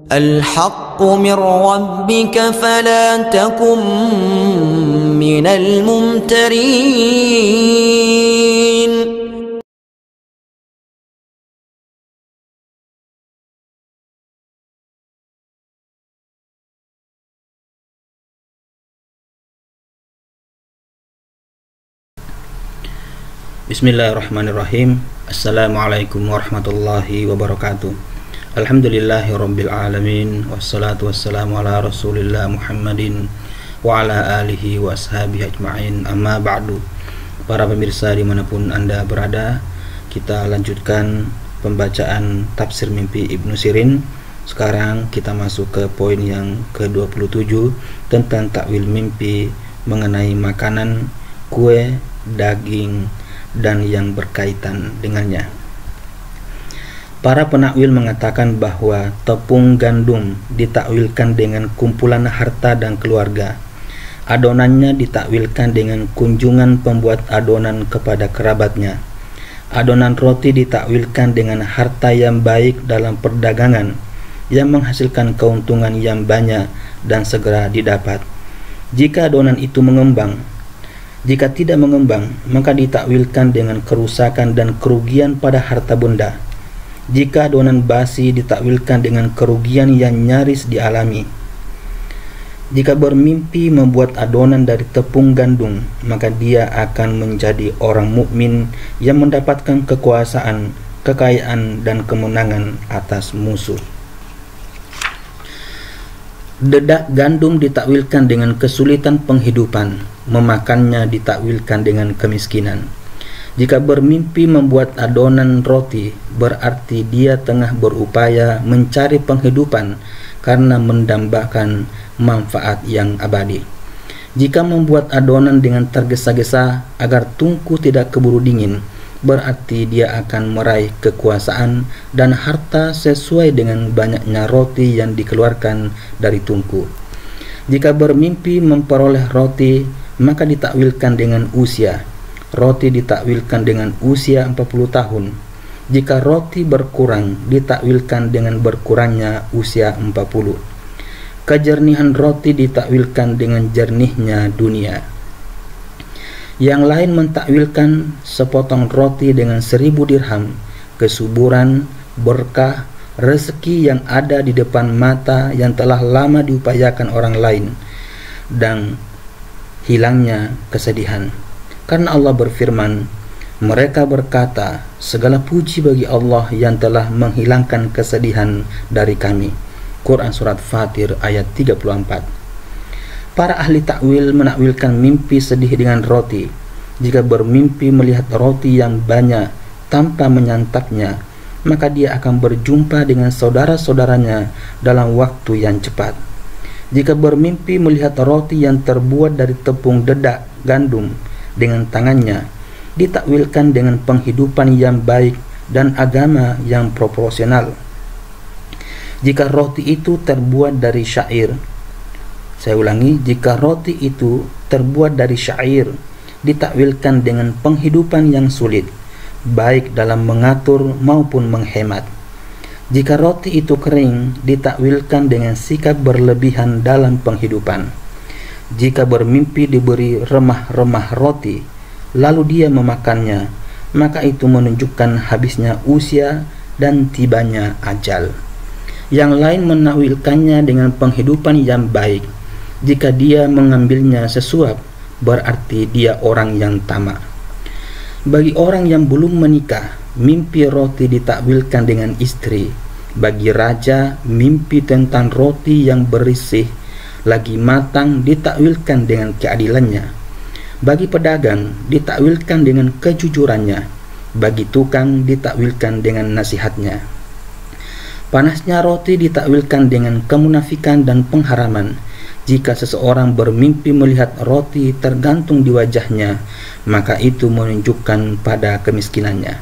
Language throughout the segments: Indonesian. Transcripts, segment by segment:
الحق من ربك فلا تكن من الممترين. Bismillahirrahmanirrahim. Assalamualaikum warahmatullahi wabarakatuh. Alhamdulillahirabbil alamin, wassalatu wassalamu ala Rasulillah Muhammadin wa ala alihi wa ashabihi ajma'in. Amma ba'du. Para pemirsa dimanapun Anda berada, kita lanjutkan pembacaan tafsir mimpi Ibnu Sirin. Sekarang kita masuk ke poin yang ke-27 tentang takwil mimpi mengenai makanan, kue, daging, dan yang berkaitan dengannya. Para penakwil mengatakan bahwa tepung gandum ditakwilkan dengan kumpulan harta dan keluarga. Adonannya ditakwilkan dengan kunjungan pembuat adonan kepada kerabatnya. Adonan roti ditakwilkan dengan harta yang baik dalam perdagangan yang menghasilkan keuntungan yang banyak dan segera didapat. Jika adonan itu jika tidak mengembang, maka ditakwilkan dengan kerusakan dan kerugian pada harta benda. Jika adonan basi ditakwilkan dengan kerugian yang nyaris dialami. Jika bermimpi membuat adonan dari tepung gandum, maka dia akan menjadi orang mukmin yang mendapatkan kekuasaan, kekayaan, dan kemenangan atas musuh. Dedak gandum ditakwilkan dengan kesulitan penghidupan, memakannya ditakwilkan dengan kemiskinan. Jika bermimpi membuat adonan roti, berarti dia tengah berupaya mencari penghidupan karena mendambakan manfaat yang abadi. Jika membuat adonan dengan tergesa-gesa agar tungku tidak keburu dingin, berarti dia akan meraih kekuasaan dan harta sesuai dengan banyaknya roti yang dikeluarkan dari tungku. Jika bermimpi memperoleh roti, maka ditakwilkan dengan usia. Roti ditakwilkan dengan usia 40 tahun. Jika roti berkurang, ditakwilkan dengan berkurangnya usia 40. Kejernihan roti ditakwilkan dengan jernihnya dunia. Yang lain mentakwilkan sepotong roti dengan 1000 dirham, kesuburan, berkah, rezeki yang ada di depan mata yang telah lama diupayakan orang lain, dan hilangnya kesedihan. Karena Allah berfirman, mereka berkata, segala puji bagi Allah yang telah menghilangkan kesedihan dari kami. Quran Surat Fatir ayat 34. Para ahli takwil menakwilkan mimpi sedih dengan roti. Jika bermimpi melihat roti yang banyak tanpa menyantapnya, maka dia akan berjumpa dengan saudara-saudaranya dalam waktu yang cepat. Jika bermimpi melihat roti yang terbuat dari tepung dedak gandum dengan tangannya, ditakwilkan dengan penghidupan yang baik dan agama yang proporsional. Jika roti itu terbuat dari syair, jika roti itu terbuat dari syair, ditakwilkan dengan penghidupan yang sulit, baik dalam mengatur maupun menghemat. Jika roti itu kering, ditakwilkan dengan sikap berlebihan dalam penghidupan. Jika bermimpi diberi remah-remah roti, lalu dia memakannya, maka itu menunjukkan habisnya usia dan tibanya ajal. Yang lain menakwilkannya dengan penghidupan yang baik. Jika dia mengambilnya sesuap, berarti dia orang yang tamak. Bagi orang yang belum menikah, mimpi roti ditakwilkan dengan istri. Bagi raja, mimpi tentang roti yang berisih lagi matang ditakwilkan dengan keadilannya. Bagi pedagang, ditakwilkan dengan kejujurannya. Bagi tukang, ditakwilkan dengan nasihatnya. Panasnya roti ditakwilkan dengan kemunafikan dan pengharaman. Jika seseorang bermimpi melihat roti tergantung di wajahnya, maka itu menunjukkan pada kemiskinannya.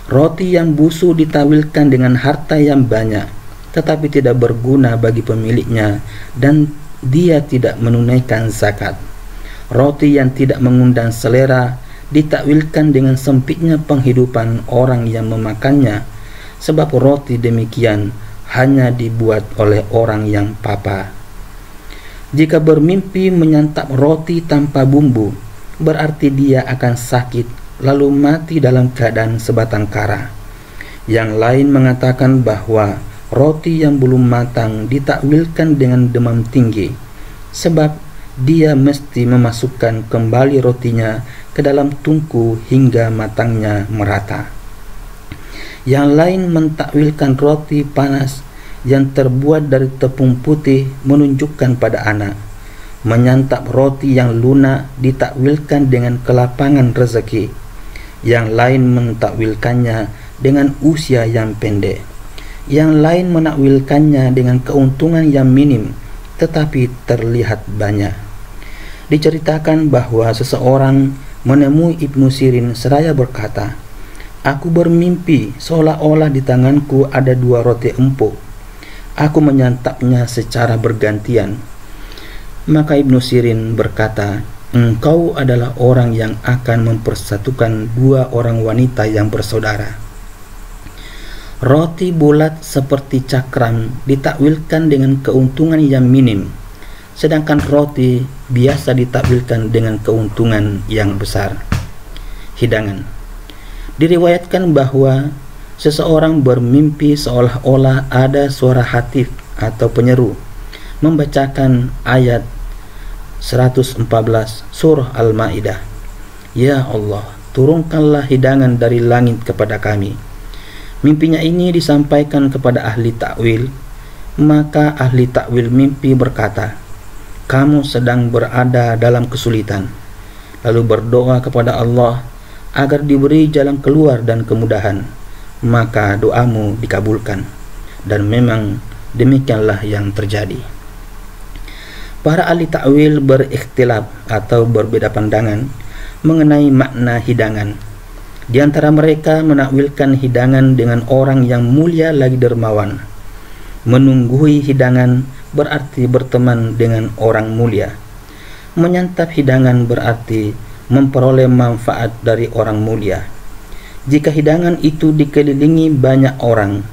Roti yang busuk ditakwilkan dengan harta yang banyak, tetapi tidak berguna bagi pemiliknya dan dia tidak menunaikan zakat. Roti yang tidak mengundang selera ditakwilkan dengan sempitnya penghidupan orang yang memakannya, sebab roti demikian hanya dibuat oleh orang yang papa. Jika bermimpi menyantap roti tanpa bumbu, berarti dia akan sakit lalu mati dalam keadaan sebatang kara. Yang lain mengatakan bahwa roti yang belum matang ditakwilkan dengan demam tinggi, sebab dia mesti memasukkan kembali rotinya ke dalam tungku hingga matangnya merata. Yang lain mentakwilkan roti panas yang terbuat dari tepung putih menunjukkan pada anak. Menyantap roti yang lunak ditakwilkan dengan kelapangan rezeki. Yang lain mentakwilkannya dengan usia yang pendek. Yang lain menakwilkannya dengan keuntungan yang minim tetapi terlihat banyak. Diceritakan bahwa seseorang menemui Ibnu Sirin seraya berkata, "Aku bermimpi seolah-olah di tanganku ada 2 roti empuk. Aku menyantapnya secara bergantian." Maka Ibnu Sirin berkata, "Engkau adalah orang yang akan mempersatukan 2 orang wanita yang bersaudara." Roti bulat seperti cakram ditakwilkan dengan keuntungan yang minim, sedangkan roti biasa ditakwilkan dengan keuntungan yang besar. Hidangan. Diriwayatkan bahwa seseorang bermimpi seolah-olah ada suara hatif atau penyeru membacakan ayat 114 surah Al-Maidah. "Ya Allah, turunkanlah hidangan dari langit kepada kami." Mimpinya ini disampaikan kepada ahli takwil, maka ahli takwil mimpi berkata, "Kamu sedang berada dalam kesulitan." Lalu berdoa kepada Allah agar diberi jalan keluar dan kemudahan, maka doamu dikabulkan. Dan memang demikianlah yang terjadi. Para ahli takwil berikhtilaf atau berbeda pandangan mengenai makna hidangan. Di antara mereka menakwilkan hidangan dengan orang yang mulia lagi dermawan. Menunggui hidangan berarti berteman dengan orang mulia. Menyantap hidangan berarti memperoleh manfaat dari orang mulia. Jika hidangan itu dikelilingi banyak orang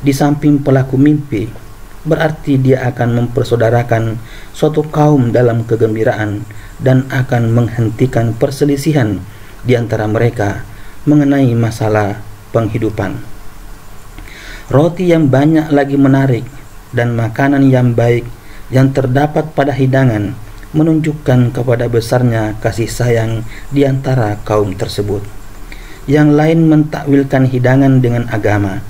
di samping pelaku mimpi, berarti dia akan mempersaudarakan suatu kaum dalam kegembiraan dan akan menghentikan perselisihan di antara mereka mengenai masalah penghidupan. Roti yang banyak lagi menarik dan makanan yang baik yang terdapat pada hidangan menunjukkan kepada besarnya kasih sayang di antara kaum tersebut. Yang lain mentakwilkan hidangan dengan agama,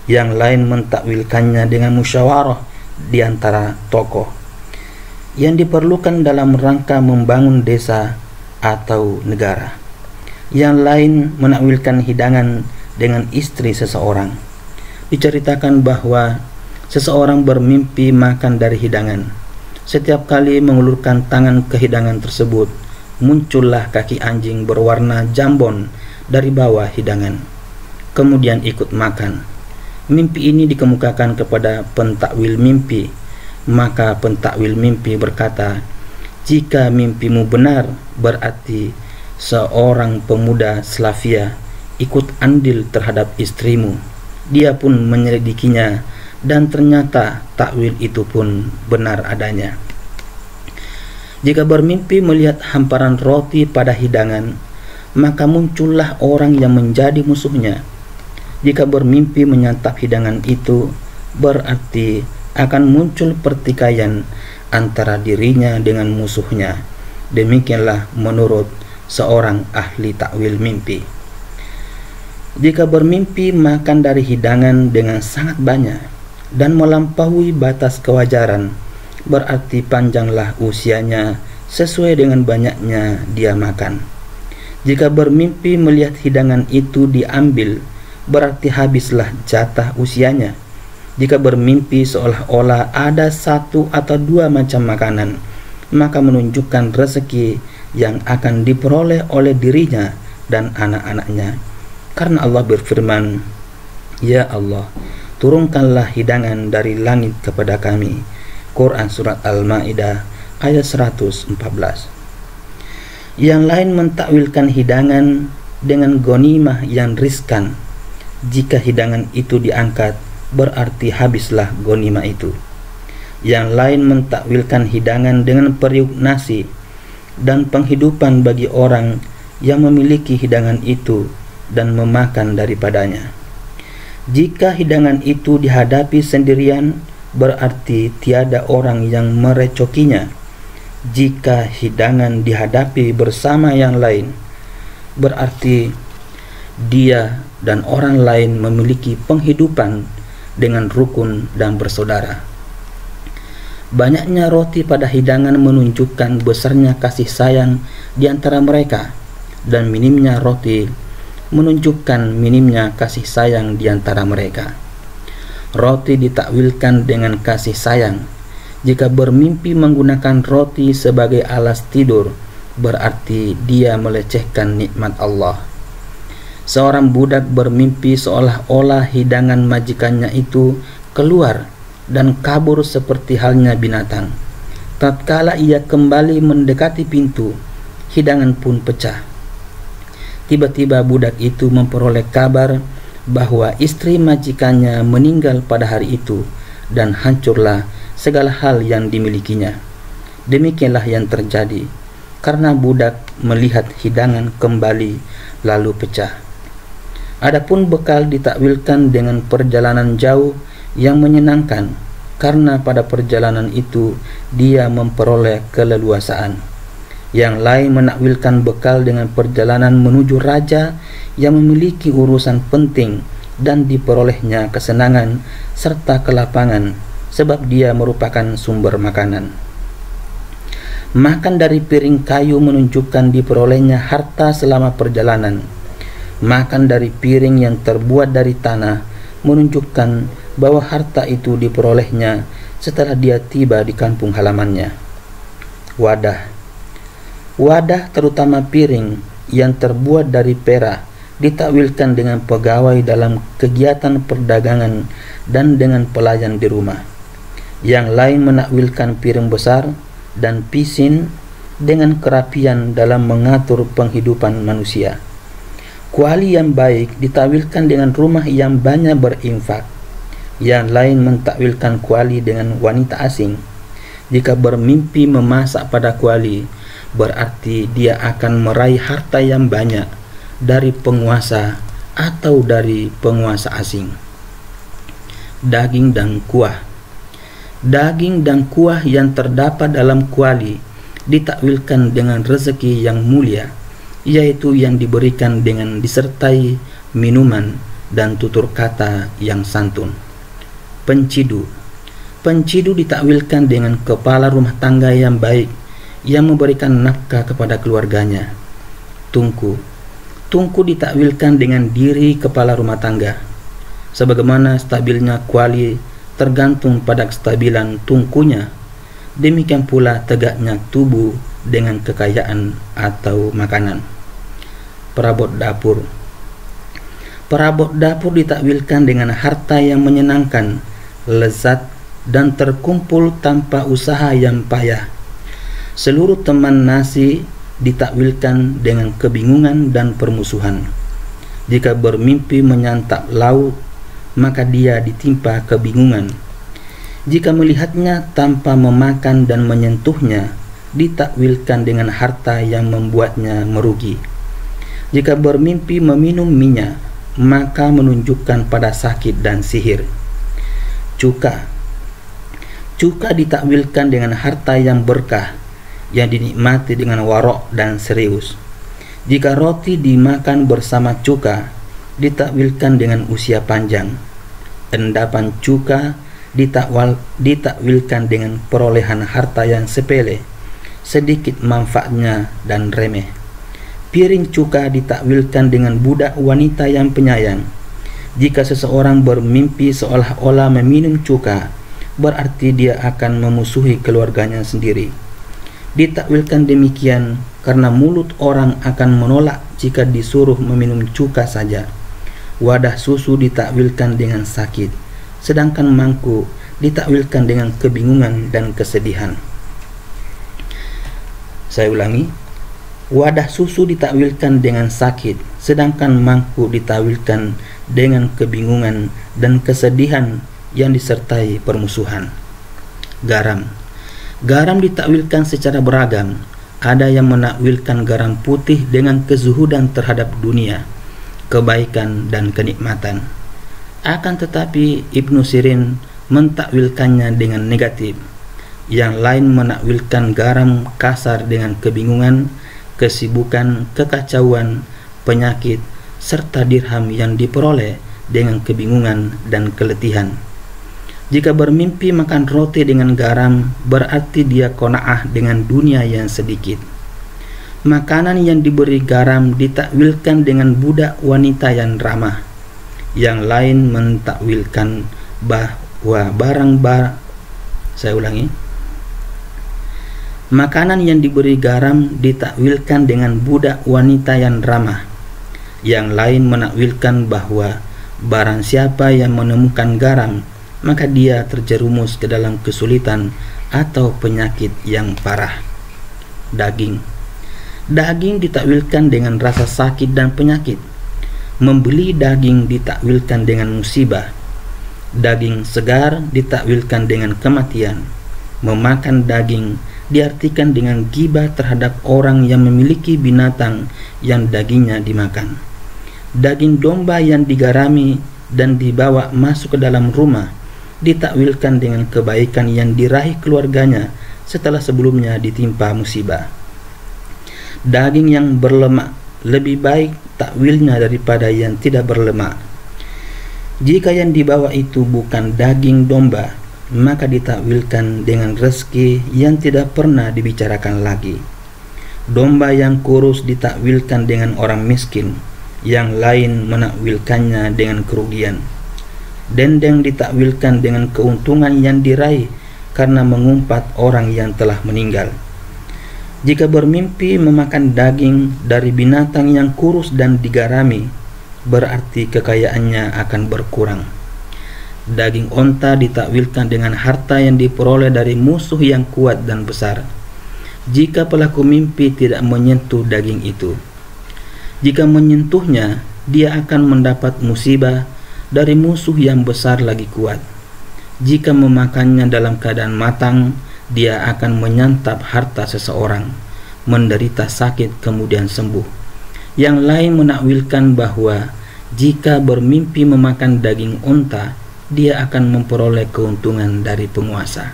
yang lain mentakwilkannya dengan musyawarah di antara tokoh yang diperlukan dalam rangka membangun desa atau negara. Yang lain menakwilkan hidangan dengan istri seseorang. Diceritakan bahwa seseorang bermimpi makan dari hidangan. Setiap kali mengulurkan tangan ke hidangan tersebut, muncullah kaki anjing berwarna jambon dari bawah hidangan, kemudian ikut makan. Mimpi ini dikemukakan kepada pentakwil mimpi, maka pentakwil mimpi berkata, "Jika mimpimu benar, berarti seorang pemuda Slavia ikut andil terhadap istrimu. Dia pun menyelidikinya dan ternyata takwil itu pun benar adanya." Jika bermimpi melihat hamparan roti pada hidangan, maka muncullah orang yang menjadi musuhnya. Jika bermimpi menyantap hidangan itu, berarti akan muncul pertikaian antara dirinya dengan musuhnya. Demikianlah menurut seorang ahli takwil mimpi. Jika bermimpi makan dari hidangan dengan sangat banyak dan melampaui batas kewajaran, berarti panjanglah usianya sesuai dengan banyaknya dia makan. Jika bermimpi melihat hidangan itu diambil, berarti habislah jatah usianya. Jika bermimpi seolah-olah ada 1 atau 2 macam makanan, maka menunjukkan rezeki yang akan diperoleh oleh dirinya dan anak-anaknya. Karena Allah berfirman, "Ya Allah, turunkanlah hidangan dari langit kepada kami." Quran Surat Al-Maidah ayat 114. Yang lain mentakwilkan hidangan dengan ghanimah yang riskan. Jika hidangan itu diangkat, berarti habislah ghanimah itu. Yang lain mentakwilkan hidangan dengan periuk nasi dan penghidupan bagi orang yang memiliki hidangan itu dan memakan daripadanya. Jika hidangan itu dihadapi sendirian, berarti tiada orang yang merecokinya. Jika hidangan dihadapi bersama yang lain, berarti dia dan orang lain memiliki penghidupan dengan rukun dan bersaudara. Banyaknya roti pada hidangan menunjukkan besarnya kasih sayang di antara mereka, dan minimnya roti menunjukkan minimnya kasih sayang di antara mereka. Roti ditakwilkan dengan kasih sayang. Jika bermimpi menggunakan roti sebagai alas tidur, berarti dia melecehkan nikmat Allah. Seorang budak bermimpi seolah-olah hidangan majikannya itu keluar dan kabur seperti halnya binatang. Tatkala ia kembali mendekati pintu, hidangan pun pecah. Tiba-tiba budak itu memperoleh kabar bahwa istri majikannya meninggal pada hari itu, dan hancurlah segala hal yang dimilikinya. Demikianlah yang terjadi karena budak melihat hidangan kembali lalu pecah. Adapun bekal ditakwilkan dengan perjalanan jauh yang menyenangkan, karena pada perjalanan itu dia memperoleh keleluasaan. Yang lain menakwilkan bekal dengan perjalanan menuju raja yang memiliki urusan penting dan diperolehnya kesenangan serta kelapangan, sebab dia merupakan sumber makanan. Makan dari piring kayu menunjukkan diperolehnya harta selama perjalanan. Makan dari piring yang terbuat dari tanah menunjukkan bahwa harta itu diperolehnya setelah dia tiba di kampung halamannya. Wadah terutama piring yang terbuat dari perak ditakwilkan dengan pegawai dalam kegiatan perdagangan dan dengan pelayan di rumah. Yang lain menakwilkan piring besar dan pisin dengan kerapian dalam mengatur penghidupan manusia. Kuali yang baik ditakwilkan dengan rumah yang banyak berinfak. Yang lain mentakwilkan kuali dengan wanita asing. Jika bermimpi memasak pada kuali, berarti dia akan meraih harta yang banyak dari penguasa atau dari penguasa asing. Daging dan kuah. Daging dan kuah yang terdapat dalam kuali ditakwilkan dengan rezeki yang mulia, yaitu yang diberikan dengan disertai minuman dan tutur kata yang santun. Pencidu ditakwilkan dengan kepala rumah tangga yang baik yang memberikan nafkah kepada keluarganya. Tungku ditakwilkan dengan diri kepala rumah tangga. Sebagaimana stabilnya kuali tergantung pada kestabilan tungkunya, demikian pula tegaknya tubuh dengan kekayaan atau makanan. Perabot dapur ditakwilkan dengan harta yang menyenangkan, lezat, dan terkumpul tanpa usaha yang payah. Seluruh teman nasi ditakwilkan dengan kebingungan dan permusuhan. Jika bermimpi menyantap lauk, maka dia ditimpa kebingungan. Jika melihatnya tanpa memakan dan menyentuhnya, ditakwilkan dengan harta yang membuatnya merugi. Jika bermimpi meminum minyak, maka menunjukkan pada sakit dan sihir. Cuka ditakwilkan dengan harta yang berkah, yang dinikmati dengan warok dan serius. Jika roti dimakan bersama cuka, ditakwilkan dengan usia panjang. Endapan cuka ditakwilkan dengan perolehan harta yang sepele, sedikit manfaatnya dan remeh. Piring cuka ditakwilkan dengan budak wanita yang penyayang. Jika seseorang bermimpi seolah-olah meminum cuka, berarti dia akan memusuhi keluarganya sendiri. Ditakwilkan demikian karena mulut orang akan menolak jika disuruh meminum cuka saja. Wadah susu ditakwilkan dengan sakit, sedangkan mangkuk ditakwilkan dengan kebingungan dan kesedihan. Saya ulangi. Wadah susu ditakwilkan dengan sakit, sedangkan mangkuk ditakwilkan dengan kebingungan dan kesedihan yang disertai permusuhan. Garam ditakwilkan secara beragam. Ada yang menakwilkan garam putih dengan kezuhudan terhadap dunia, kebaikan dan kenikmatan. Akan tetapi Ibnu Sirin mentakwilkannya dengan negatif. Yang lain menakwilkan garam kasar dengan kebingungan, kesibukan, kekacauan, penyakit, serta dirham yang diperoleh dengan kebingungan dan keletihan. Jika bermimpi makan roti dengan garam, berarti dia qanaah dengan dunia yang sedikit. Makanan yang diberi garam ditakwilkan dengan budak wanita yang ramah. Yang lain mentakwilkan bahwa makanan yang diberi garam ditakwilkan dengan budak wanita yang ramah. Yang lain menakwilkan bahwa barang siapa yang menemukan garam, maka dia terjerumus ke dalam kesulitan atau penyakit yang parah. Daging ditakwilkan dengan rasa sakit dan penyakit. Membeli daging ditakwilkan dengan musibah. Daging segar ditakwilkan dengan kematian. Memakan daging diartikan dengan ghibah terhadap orang yang memiliki binatang yang dagingnya dimakan. Daging domba yang digarami dan dibawa masuk ke dalam rumah ditakwilkan dengan kebaikan yang diraih keluarganya setelah sebelumnya ditimpa musibah. Daging yang berlemak lebih baik takwilnya daripada yang tidak berlemak. Jika yang dibawa itu bukan daging domba, maka ditakwilkan dengan rezeki yang tidak pernah dibicarakan lagi. Domba yang kurus ditakwilkan dengan orang miskin, yang lain menakwilkannya dengan kerugian. Dendeng ditakwilkan dengan keuntungan yang diraih karena mengumpat orang yang telah meninggal. Jika bermimpi memakan daging dari binatang yang kurus dan digarami, berarti kekayaannya akan berkurang. Daging onta ditakwilkan dengan harta yang diperoleh dari musuh yang kuat dan besar. Jika pelaku mimpi tidak menyentuh daging itu, jika menyentuhnya, dia akan mendapat musibah dari musuh yang besar lagi kuat. Jika memakannya dalam keadaan matang, dia akan menyantap harta seseorang, menderita sakit kemudian sembuh. Yang lain menakwilkan bahwa jika bermimpi memakan daging unta, dia akan memperoleh keuntungan dari penguasa.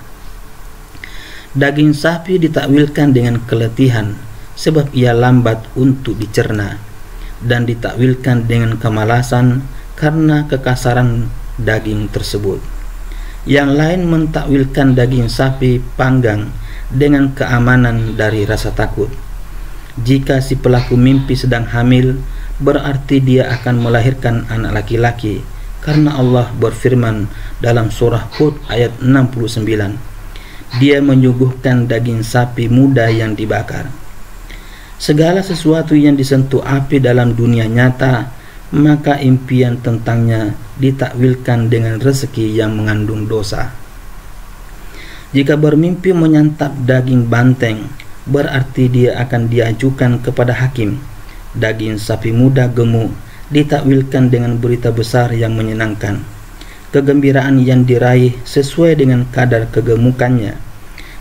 Daging sapi ditakwilkan dengan keletihan, sebab ia lambat untuk dicerna, dan ditakwilkan dengan kemalasan karena kekasaran daging tersebut. Yang lain mentakwilkan daging sapi panggang dengan keamanan dari rasa takut. Jika si pelaku mimpi sedang hamil, berarti dia akan melahirkan anak laki-laki, karena Allah berfirman dalam surah Hud ayat 69, Dia menyuguhkan daging sapi muda yang dibakar. Segala sesuatu yang disentuh api dalam dunia nyata, maka impian tentangnya ditakwilkan dengan rezeki yang mengandung dosa. Jika bermimpi menyantap daging banteng, berarti dia akan diajukan kepada hakim. Daging sapi muda gemuk ditakwilkan dengan berita besar yang menyenangkan. Kegembiraan yang diraih sesuai dengan kadar kegemukannya.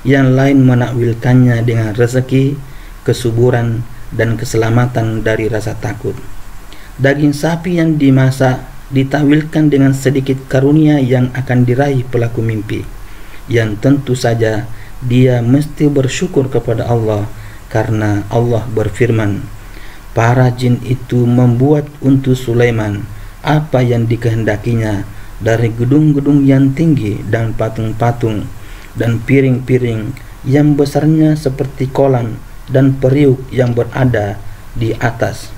Yang lain menakwilkannya dengan rezeki, kesuburan, dan keselamatan dari rasa takut. Daging sapi yang dimasak ditakwilkan dengan sedikit karunia yang akan diraih pelaku mimpi, yang tentu saja dia mesti bersyukur kepada Allah, karena Allah berfirman, para jin itu membuat untuk Sulaiman apa yang dikehendakinya dari gedung-gedung yang tinggi dan patung-patung dan piring-piring yang besarnya seperti kolam dan periuk yang berada di atas.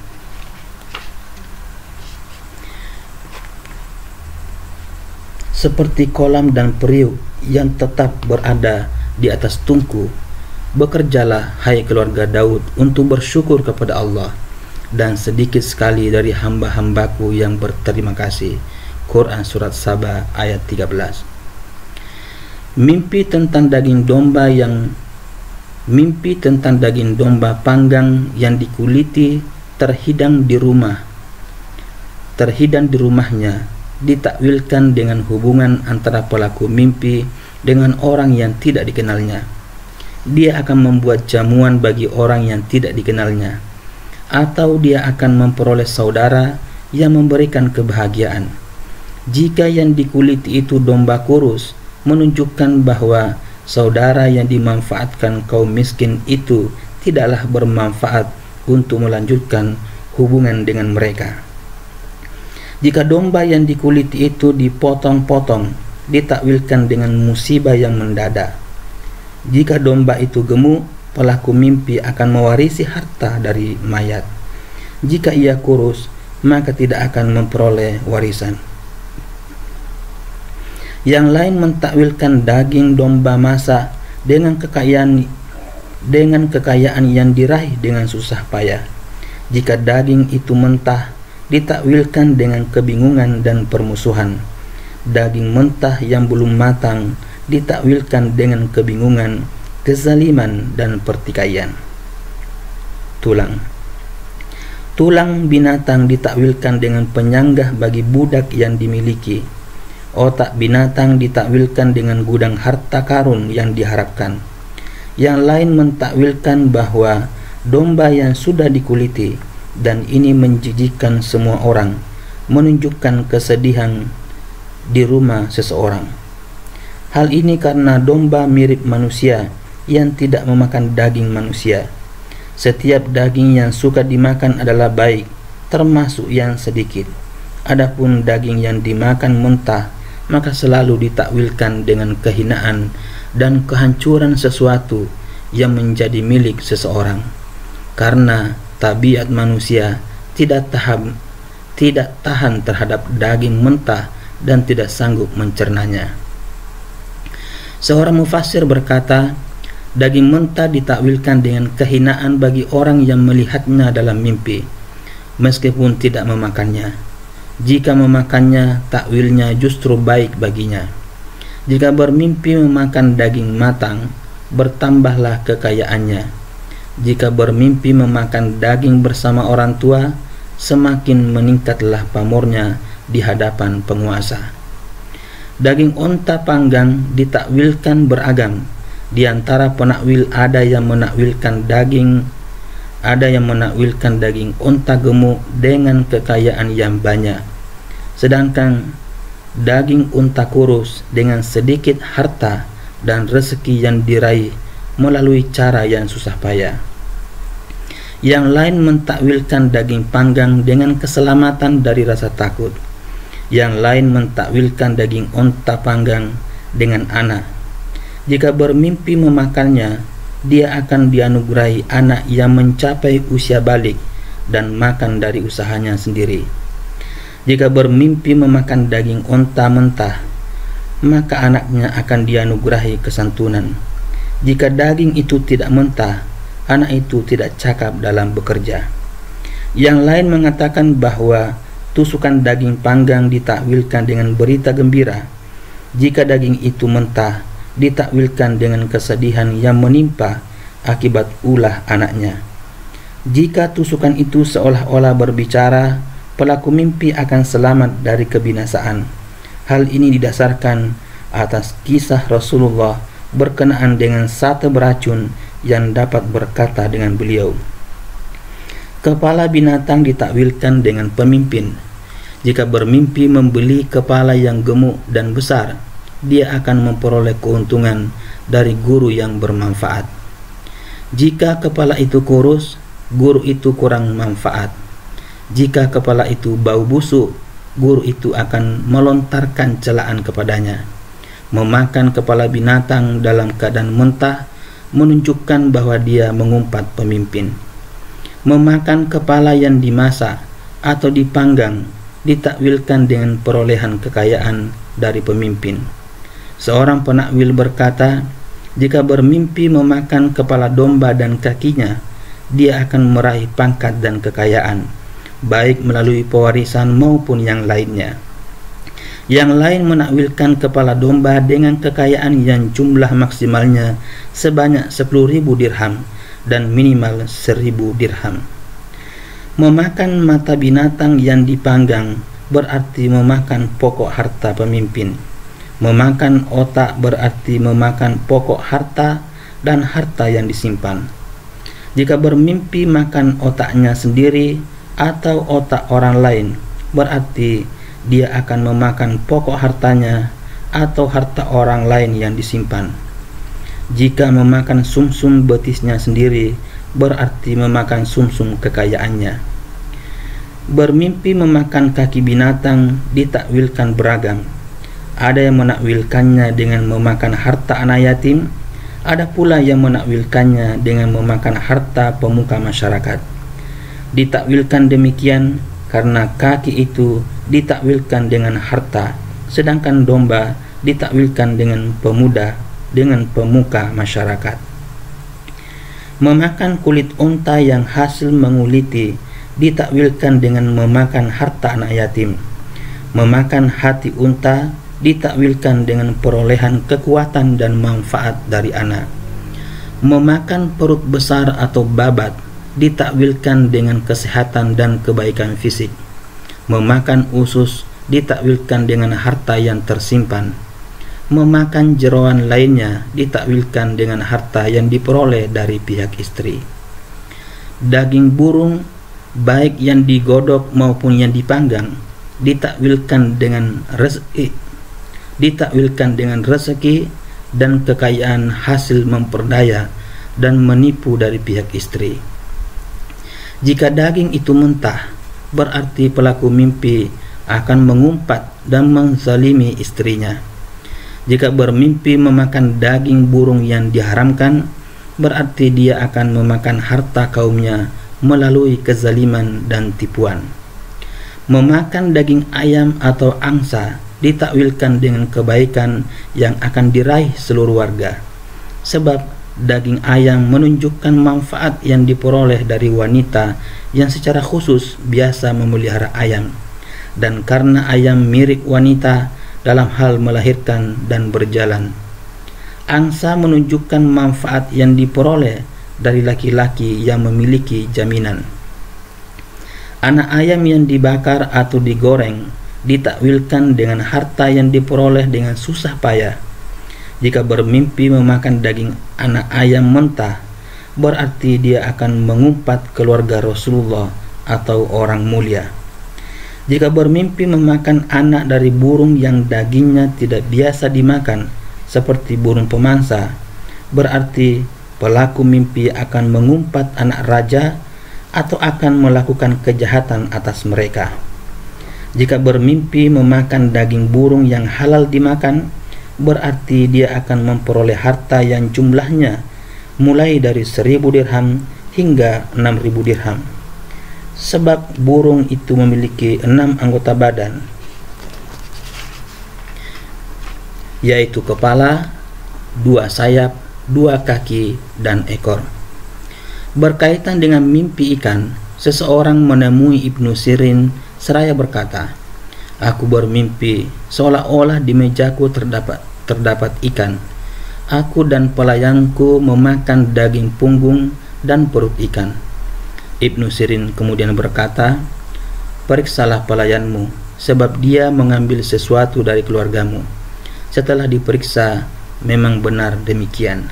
Seperti kolam dan periuk yang tetap berada di atas tungku. Bekerjalah hai keluarga Daud untuk bersyukur kepada Allah, dan sedikit sekali dari hamba-hambaku yang berterima kasih. Quran Surat Saba ayat 13. Mimpi tentang daging domba yang Mimpi tentang daging domba panggang yang dikuliti terhidang di rumahnya ditakwilkan dengan hubungan antara pelaku mimpi dengan orang yang tidak dikenalnya. Dia akan membuat jamuan bagi orang yang tidak dikenalnya, atau dia akan memperoleh saudara yang memberikan kebahagiaan. Jika yang dikuliti itu domba kurus, menunjukkan bahwa saudara yang dimanfaatkan kaum miskin itu tidaklah bermanfaat untuk melanjutkan hubungan dengan mereka. Jika domba yang dikuliti itu dipotong-potong, ditakwilkan dengan musibah yang mendadak. Jika domba itu gemuk, pelaku mimpi akan mewarisi harta dari mayat. Jika ia kurus, maka tidak akan memperoleh warisan. Yang lain mentakwilkan daging domba masak dengan kekayaan yang diraih dengan susah payah. Jika daging itu mentah, ditakwilkan dengan kebingungan dan permusuhan. Daging mentah yang belum matang ditakwilkan dengan kebingungan, kezaliman, dan pertikaian. Tulang binatang ditakwilkan dengan penyanggah bagi budak yang dimiliki. Otak binatang ditakwilkan dengan gudang harta karun yang diharapkan. Yang lain mentakwilkan bahwa domba yang sudah dikuliti, dan ini menjijikkan semua orang, menunjukkan kesedihan di rumah seseorang. Hal ini karena domba mirip manusia yang tidak memakan daging manusia. Setiap daging yang suka dimakan adalah baik, termasuk yang sedikit. Adapun daging yang dimakan mentah, maka selalu ditakwilkan dengan kehinaan dan kehancuran sesuatu yang menjadi milik seseorang. Karena tabiat manusia tidak tahan terhadap daging mentah dan tidak sanggup mencernanya. Seorang mufassir berkata, daging mentah ditakwilkan dengan kehinaan bagi orang yang melihatnya dalam mimpi, meskipun tidak memakannya. Jika memakannya, takwilnya justru baik baginya. Jika bermimpi memakan daging matang, bertambahlah kekayaannya. Jika bermimpi memakan daging bersama orang tua, semakin meningkatlah pamornya di hadapan penguasa. Daging onta panggang ditakwilkan beragam. Di antara penakwil ada yang menakwilkan daging onta gemuk dengan kekayaan yang banyak, sedangkan daging unta kurus dengan sedikit harta dan rezeki yang diraih melalui cara yang susah payah. Yang lain mentakwilkan daging panggang dengan keselamatan dari rasa takut. Yang lain mentakwilkan daging onta panggang dengan anak. Jika bermimpi memakannya, dia akan dianugerahi anak yang mencapai usia balik dan makan dari usahanya sendiri. Jika bermimpi memakan daging onta mentah, maka anaknya akan dianugerahi kesantunan. Jika daging itu tidak mentah, anak itu tidak cakap dalam bekerja. Yang lain mengatakan bahwa tusukan daging panggang ditakwilkan dengan berita gembira. Jika daging itu mentah, ditakwilkan dengan kesedihan yang menimpa akibat ulah anaknya. Jika tusukan itu seolah-olah berbicara, pelaku mimpi akan selamat dari kebinasaan. Hal ini didasarkan atas kisah Rasulullah berkenaan dengan sate beracun yang dapat berkata dengan beliau, kepala binatang ditakwilkan dengan pemimpin. Jika bermimpi membeli kepala yang gemuk dan besar, dia akan memperoleh keuntungan dari guru yang bermanfaat. Jika kepala itu kurus, guru itu kurang manfaat. Jika kepala itu bau busuk, guru itu akan melontarkan celaan kepadanya. Memakan kepala binatang dalam keadaan mentah menunjukkan bahwa dia mengumpat pemimpin. Memakan kepala yang dimasak atau dipanggang ditakwilkan dengan perolehan kekayaan dari pemimpin. Seorang penakwil berkata, jika bermimpi memakan kepala domba dan kakinya, dia akan meraih pangkat dan kekayaan, baik melalui pewarisan maupun yang lainnya. Yang lain menakwilkan kepala domba dengan kekayaan yang jumlah maksimalnya sebanyak 10.000 dirham dan minimal 1.000 dirham. Memakan mata binatang yang dipanggang berarti memakan pokok harta pemimpin. Memakan otak berarti memakan pokok harta dan harta yang disimpan. Jika bermimpi makan otaknya sendiri atau otak orang lain, berarti dia akan memakan pokok hartanya atau harta orang lain yang disimpan. Jika memakan sumsum betisnya sendiri, berarti memakan sumsum kekayaannya. Bermimpi memakan kaki binatang ditakwilkan beragam. Ada yang menakwilkannya dengan memakan harta anak yatim, ada pula yang menakwilkannya dengan memakan harta pemuka masyarakat. Ditakwilkan demikian karena kaki itu ditakwilkan dengan harta, sedangkan domba ditakwilkan dengan pemuka masyarakat. Memakan kulit unta yang hasil menguliti ditakwilkan dengan memakan harta anak yatim. Memakan hati unta ditakwilkan dengan perolehan kekuatan dan manfaat dari anak. Memakan perut besar atau babat ditakwilkan dengan kesehatan dan kebaikan fisik. Memakan usus ditakwilkan dengan harta yang tersimpan. Memakan jeroan lainnya ditakwilkan dengan harta yang diperoleh dari pihak istri. Daging burung, baik yang digodok maupun yang dipanggang, ditakwilkan dengan rezeki dan kekayaan hasil memperdaya dan menipu dari pihak istri. Jika daging itu mentah, berarti pelaku mimpi akan mengumpat dan menzalimi istrinya. Jika bermimpi memakan daging burung yang diharamkan, berarti dia akan memakan harta kaumnya melalui kezaliman dan tipuan. Memakan daging ayam atau angsa ditakwilkan dengan kebaikan yang akan diraih seluruh warga. Sebab daging ayam menunjukkan manfaat yang diperoleh dari wanita yang secara khusus biasa memelihara ayam, dan karena ayam mirip wanita dalam hal melahirkan dan berjalan. Angsa menunjukkan manfaat yang diperoleh dari laki-laki yang memiliki jaminan. Anak ayam yang dibakar atau digoreng ditakwilkan dengan harta yang diperoleh dengan susah payah. Jika bermimpi memakan daging anak ayam mentah, berarti dia akan mengumpat keluarga Rasulullah atau orang mulia. Jika bermimpi memakan anak dari burung yang dagingnya tidak biasa dimakan, seperti burung pemangsa, berarti pelaku mimpi akan mengumpat anak raja atau akan melakukan kejahatan atas mereka. Jika bermimpi memakan daging burung yang halal dimakan, berarti dia akan memperoleh harta yang jumlahnya mulai dari 1.000 dirham hingga 6.000 dirham. Sebab burung itu memiliki 6 anggota badan, yaitu kepala, 2 sayap, 2 kaki, dan ekor. Berkaitan dengan mimpi ikan, seseorang menemui Ibnu Sirin seraya berkata, "Aku bermimpi seolah-olah di mejaku terdapat ikan. Aku dan pelayanku memakan daging punggung dan perut ikan." Ibnu Sirin kemudian berkata, "Periksalah pelayanmu, sebab dia mengambil sesuatu dari keluargamu." Setelah diperiksa, memang benar demikian.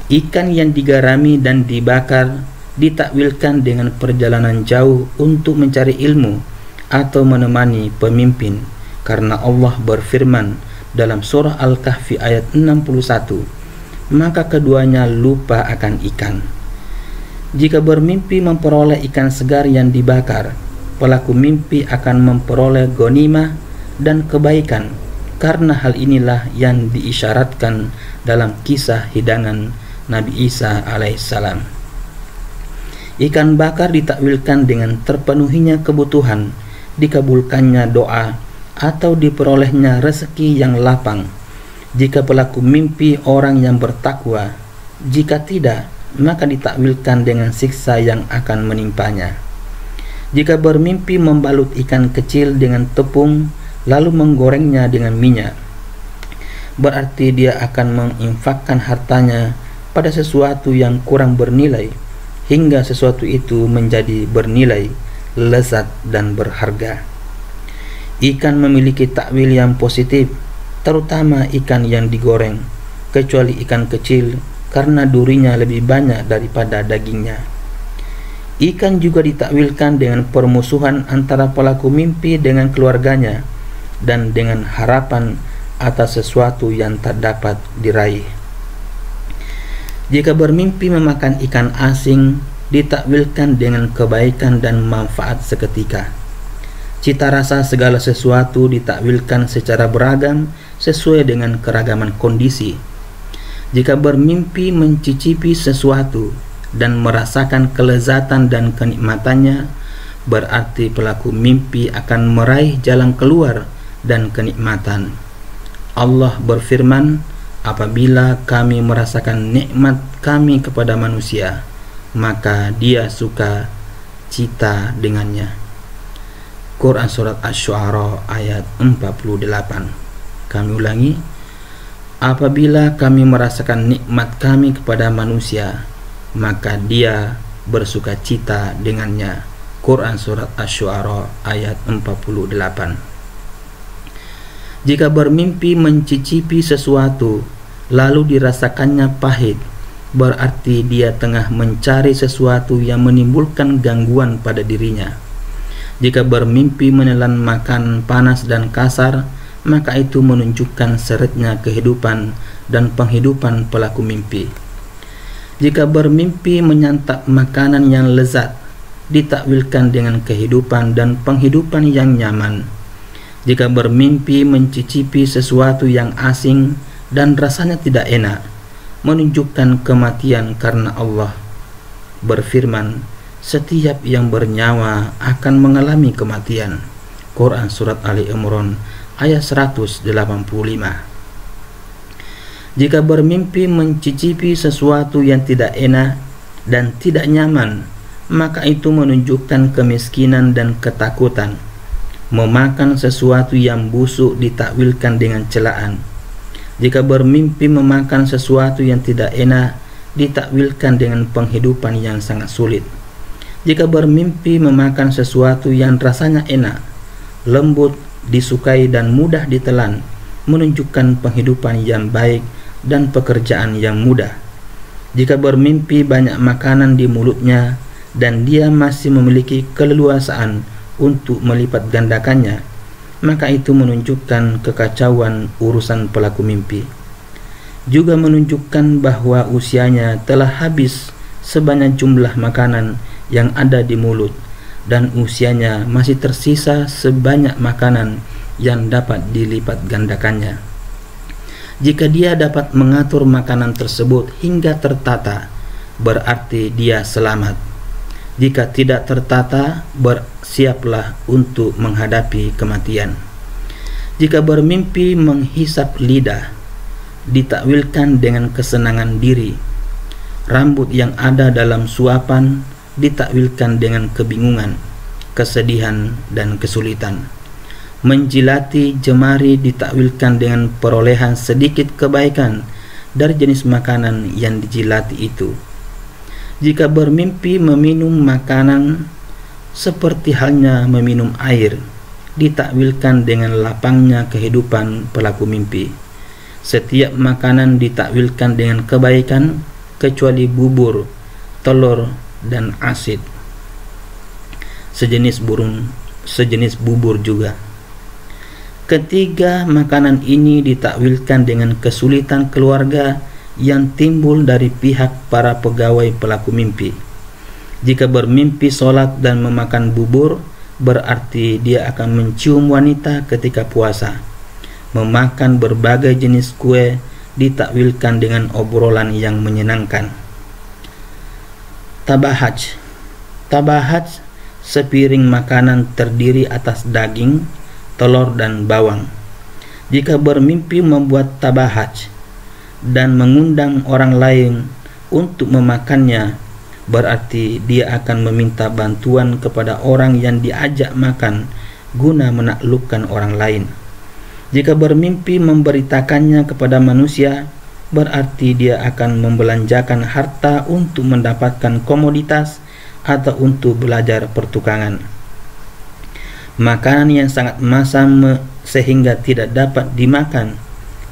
Ikan yang digarami dan dibakar ditakwilkan dengan perjalanan jauh untuk mencari ilmu atau menemani pemimpin, karena Allah berfirman dalam surah Al-Kahfi ayat 61, "Maka keduanya lupa akan ikan." Jika bermimpi memperoleh ikan segar yang dibakar, pelaku mimpi akan memperoleh ghanimah dan kebaikan, karena hal inilah yang diisyaratkan dalam kisah hidangan Nabi Isa alaihissalam. Ikan bakar ditakwilkan dengan terpenuhinya kebutuhan, dikabulkannya doa, atau diperolehnya rezeki yang lapang jika pelaku mimpi orang yang bertakwa. Jika tidak, maka ditakwilkan dengan siksa yang akan menimpanya. Jika bermimpi membalut ikan kecil dengan tepung, lalu menggorengnya dengan minyak, berarti dia akan menginfakkan hartanya pada sesuatu yang kurang bernilai hingga sesuatu itu menjadi bernilai, lezat dan berharga. Ikan memiliki takwil yang positif, terutama ikan yang digoreng, kecuali ikan kecil karena durinya lebih banyak daripada dagingnya. Ikan juga ditakwilkan dengan permusuhan antara pelaku mimpi dengan keluarganya dan dengan harapan atas sesuatu yang tak dapat diraih. Jika bermimpi memakan ikan asing, ditakwilkan dengan kebaikan dan manfaat seketika. Cita rasa segala sesuatu ditakwilkan secara beragam sesuai dengan keragaman kondisi. Jika bermimpi mencicipi sesuatu dan merasakan kelezatan dan kenikmatannya, berarti pelaku mimpi akan meraih jalan keluar dan kenikmatan. Allah berfirman, apabila kami merasakan nikmat kami kepada manusia, maka dia suka cita dengannya. Quran Surat Asy-Syu'ara ayat 48. Kami ulangi, apabila kami merasakan nikmat kami kepada manusia, maka dia bersuka cita dengannya. Quran Surat Asy-Syu'ara ayat 48. Jika bermimpi mencicipi sesuatu lalu dirasakannya pahit, berarti dia tengah mencari sesuatu yang menimbulkan gangguan pada dirinya. Jika bermimpi menelan makan panas dan kasar, maka itu menunjukkan seretnya kehidupan dan penghidupan pelaku mimpi. Jika bermimpi menyantap makanan yang lezat, ditakwilkan dengan kehidupan dan penghidupan yang nyaman. Jika bermimpi mencicipi sesuatu yang asing dan rasanya tidak enak, menunjukkan kematian karena Allah berfirman, setiap yang bernyawa akan mengalami kematian. Quran Surat Ali Imran ayat 185. Jika bermimpi mencicipi sesuatu yang tidak enak dan tidak nyaman, maka itu menunjukkan kemiskinan dan ketakutan. Memakan sesuatu yang busuk ditakwilkan dengan celaan. Jika bermimpi memakan sesuatu yang tidak enak, ditakwilkan dengan penghidupan yang sangat sulit. Jika bermimpi memakan sesuatu yang rasanya enak, lembut, disukai dan mudah ditelan, menunjukkan penghidupan yang baik dan pekerjaan yang mudah. Jika bermimpi banyak makanan di mulutnya dan dia masih memiliki keleluasaan untuk melipat gandakannya, maka itu menunjukkan kekacauan urusan pelaku mimpi. Juga menunjukkan bahwa usianya telah habis sebanyak jumlah makanan yang ada di mulut dan usianya masih tersisa sebanyak makanan yang dapat dilipat gandakannya. Jika dia dapat mengatur makanan tersebut hingga tertata, berarti dia selamat. Jika tidak tertata, bersiaplah untuk menghadapi kematian. Jika bermimpi menghisap lidah, ditakwilkan dengan kesenangan diri. Rambut yang ada dalam suapan ditakwilkan dengan kebingungan, kesedihan dan kesulitan. Menjilati jemari ditakwilkan dengan perolehan sedikit kebaikan dari jenis makanan yang dijilati itu. Jika bermimpi meminum makanan seperti halnya meminum air, ditakwilkan dengan lapangnya kehidupan pelaku mimpi. Setiap makanan ditakwilkan dengan kebaikan kecuali bubur, telur dan asid. Sejenis bubur juga. Ketiga makanan ini ditakwilkan dengan kesulitan keluarga yang timbul dari pihak para pegawai pelaku mimpi. Jika bermimpi sholat dan memakan bubur, berarti dia akan mencium wanita ketika puasa. Memakan berbagai jenis kue ditakwilkan dengan obrolan yang menyenangkan. Tabahaj. Tabahaj sepiring makanan terdiri atas daging, telur dan bawang. Jika bermimpi membuat tabahaj dan mengundang orang lain untuk memakannya, berarti dia akan meminta bantuan kepada orang yang diajak makan guna menaklukkan orang lain. Jika bermimpi memberitakannya kepada manusia, berarti dia akan membelanjakan harta untuk mendapatkan komoditas atau untuk belajar pertukangan. Makanan yang sangat masam sehingga tidak dapat dimakan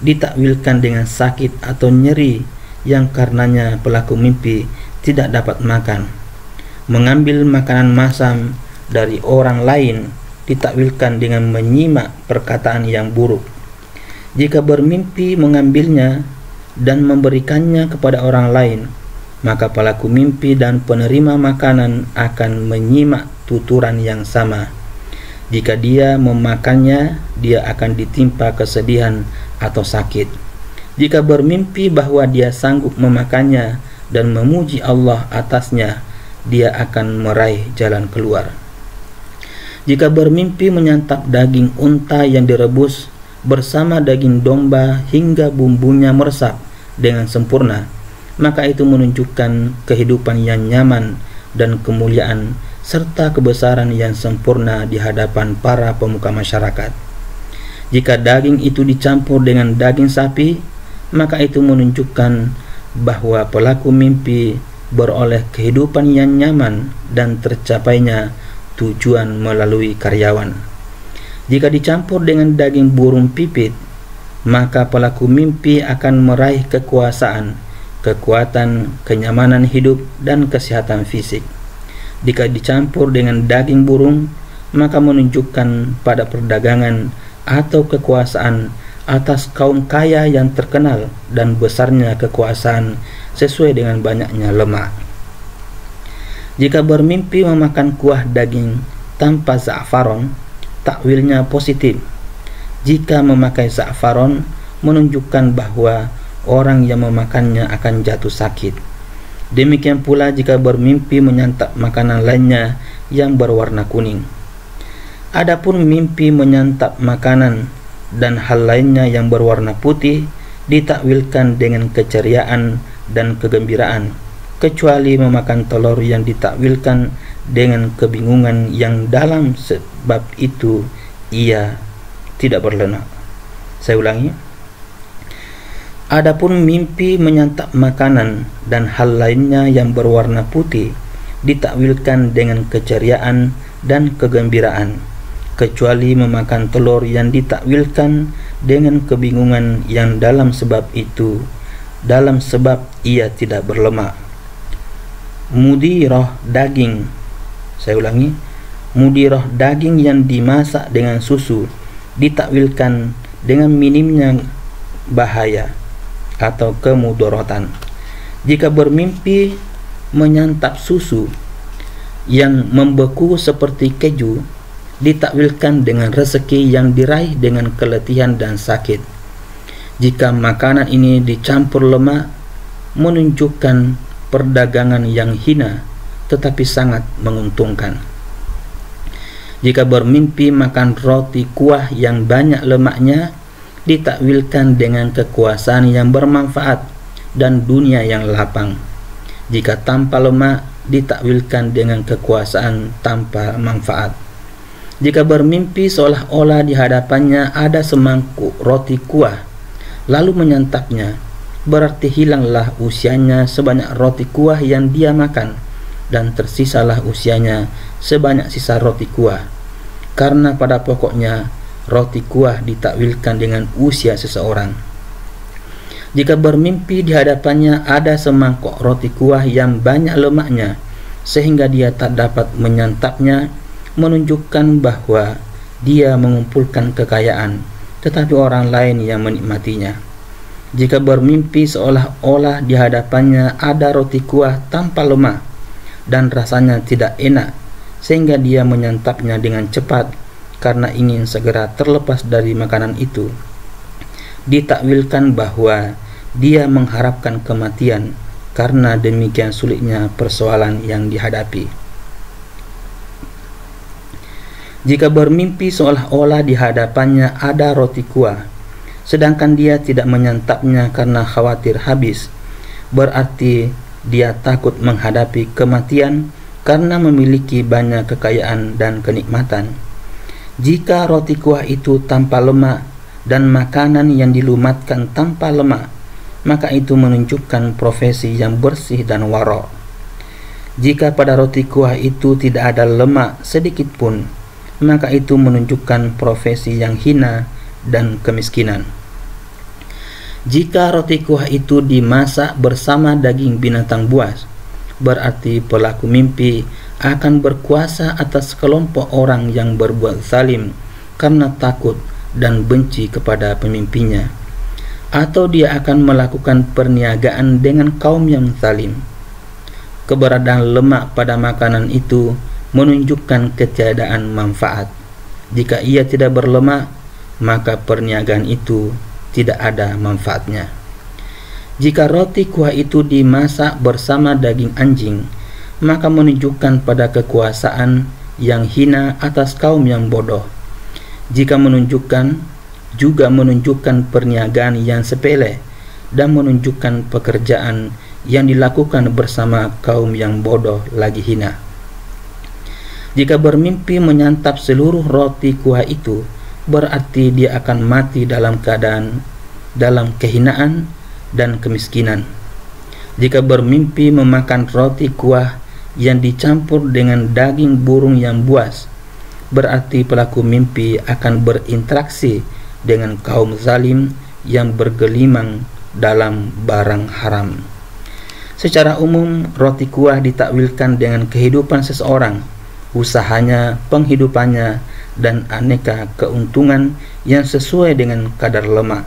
ditakwilkan dengan sakit atau nyeri yang karenanya pelaku mimpi tidak dapat makan. Mengambil makanan masam dari orang lain ditakwilkan dengan menyimak perkataan yang buruk. Jika bermimpi mengambilnya dan memberikannya kepada orang lain, maka pelaku mimpi dan penerima makanan akan menyimak tuturan yang sama. Jika dia memakannya, dia akan ditimpa kesedihan atau sakit. Jika bermimpi bahwa dia sanggup memakannya dan memuji Allah atasnya, dia akan meraih jalan keluar. Jika bermimpi menyantap daging unta yang direbus bersama daging domba hingga bumbunya meresap dengan sempurna, maka itu menunjukkan kehidupan yang nyaman dan kemuliaan serta kebesaran yang sempurna di hadapan para pemuka masyarakat. Jika daging itu dicampur dengan daging sapi, maka itu menunjukkan bahwa pelaku mimpi beroleh kehidupan yang nyaman dan tercapainya tujuan melalui karyawan. Jika dicampur dengan daging burung pipit, maka pelaku mimpi akan meraih kekuasaan, kekuatan, kenyamanan hidup, dan kesehatan fisik. Jika dicampur dengan daging burung, maka menunjukkan pada perdagangan atau kekuasaan atas kaum kaya yang terkenal dan besarnya kekuasaan sesuai dengan banyaknya lemak. Jika bermimpi memakan kuah daging tanpa za'faron, takwilnya positif. Jika memakai za'faron, menunjukkan bahwa orang yang memakannya akan jatuh sakit. Demikian pula jika bermimpi menyantap makanan lainnya yang berwarna kuning. Adapun mimpi menyantap makanan dan hal lainnya yang berwarna putih ditakwilkan dengan keceriaan dan kegembiraan, kecuali memakan telur yang ditakwilkan dengan kebingungan yang dalam sebab itu ia tidak berlenak. Saya ulangi. Adapun mimpi menyantap makanan dan hal lainnya yang berwarna putih ditakwilkan dengan keceriaan dan kegembiraan, kecuali memakan telur yang ditakwilkan dengan kebingungan yang dalam sebab ia tidak berlemak. Mudirah daging. Saya ulangi. Mudirah daging yang dimasak dengan susu ditakwilkan dengan minimnya bahaya atau kemudorotan. Jika bermimpi menyantap susu yang membeku seperti keju, ditakwilkan dengan rezeki yang diraih dengan keletihan dan sakit. Jika makanan ini dicampur lemak, menunjukkan perdagangan yang hina tetapi sangat menguntungkan. Jika bermimpi makan roti kuah yang banyak lemaknya, ditakwilkan dengan kekuasaan yang bermanfaat dan dunia yang lapang. Jika tanpa lemak, ditakwilkan dengan kekuasaan tanpa manfaat. Jika bermimpi seolah-olah di hadapannya ada semangkuk roti kuah, lalu menyantapnya, berarti hilanglah usianya sebanyak roti kuah yang dia makan, dan tersisalah usianya sebanyak sisa roti kuah. Karena pada pokoknya roti kuah ditakwilkan dengan usia seseorang. Jika bermimpi di hadapannya ada semangkuk roti kuah yang banyak lemaknya sehingga dia tak dapat menyantapnya, menunjukkan bahwa dia mengumpulkan kekayaan tetapi orang lain yang menikmatinya. Jika bermimpi seolah-olah di hadapannya ada roti kuah tanpa lemak dan rasanya tidak enak sehingga dia menyantapnya dengan cepat karena ingin segera terlepas dari makanan itu, ditakwilkan bahwa dia mengharapkan kematian karena demikian sulitnya persoalan yang dihadapi. Jika bermimpi seolah-olah di hadapannya ada roti kuah sedangkan dia tidak menyantapnya karena khawatir habis, berarti dia takut menghadapi kematian karena memiliki banyak kekayaan dan kenikmatan. Jika roti kuah itu tanpa lemak dan makanan yang dilumatkan tanpa lemak, maka itu menunjukkan profesi yang bersih dan wara'. Jika pada roti kuah itu tidak ada lemak sedikit pun, maka itu menunjukkan profesi yang hina dan kemiskinan. Jika roti kuah itu dimasak bersama daging binatang buas, berarti pelaku mimpi akan berkuasa atas kelompok orang yang berbuat zalim karena takut dan benci kepada pemimpinnya, atau dia akan melakukan perniagaan dengan kaum yang zalim. Keberadaan lemak pada makanan itu menunjukkan ketiadaan manfaat. Jika ia tidak berlemak, maka perniagaan itu tidak ada manfaatnya. Jika roti kuah itu dimasak bersama daging anjing, maka menunjukkan pada kekuasaan yang hina atas kaum yang bodoh. Jika juga menunjukkan perniagaan yang sepele dan menunjukkan pekerjaan yang dilakukan bersama kaum yang bodoh lagi hina. Jika bermimpi menyantap seluruh roti kuah itu, berarti dia akan mati dalam keadaan dalam kehinaan dan kemiskinan. Jika bermimpi memakan roti kuah yang dicampur dengan daging burung yang buas, berarti pelaku mimpi akan berinteraksi dengan kaum zalim yang bergelimang dalam barang haram. Secara umum, roti kuah ditakwilkan dengan kehidupan seseorang, usahanya, penghidupannya, dan aneka keuntungan yang sesuai dengan kadar lemak.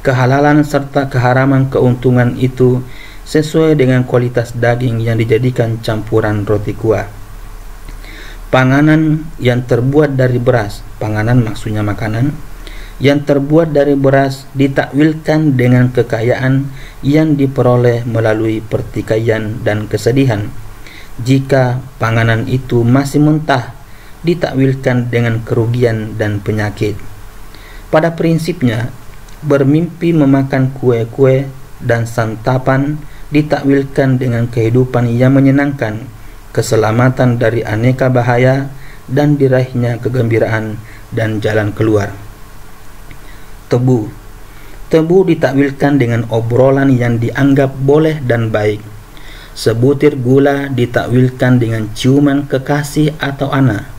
Kehalalan serta keharaman keuntungan itu sesuai dengan kualitas daging yang dijadikan campuran roti kuah. Panganan yang terbuat dari beras, panganan maksudnya makanan, yang terbuat dari beras ditakwilkan dengan kekayaan yang diperoleh melalui pertikaian dan kesedihan. Jika panganan itu masih mentah, ditakwilkan dengan kerugian dan penyakit. Pada prinsipnya, bermimpi memakan kue-kue dan santapan ditakwilkan dengan kehidupan yang menyenangkan, keselamatan dari aneka bahaya, dan diraihnya kegembiraan dan jalan keluar. Tebu ditakwilkan dengan obrolan yang dianggap boleh dan baik. Sebutir gula ditakwilkan dengan ciuman kekasih atau anak.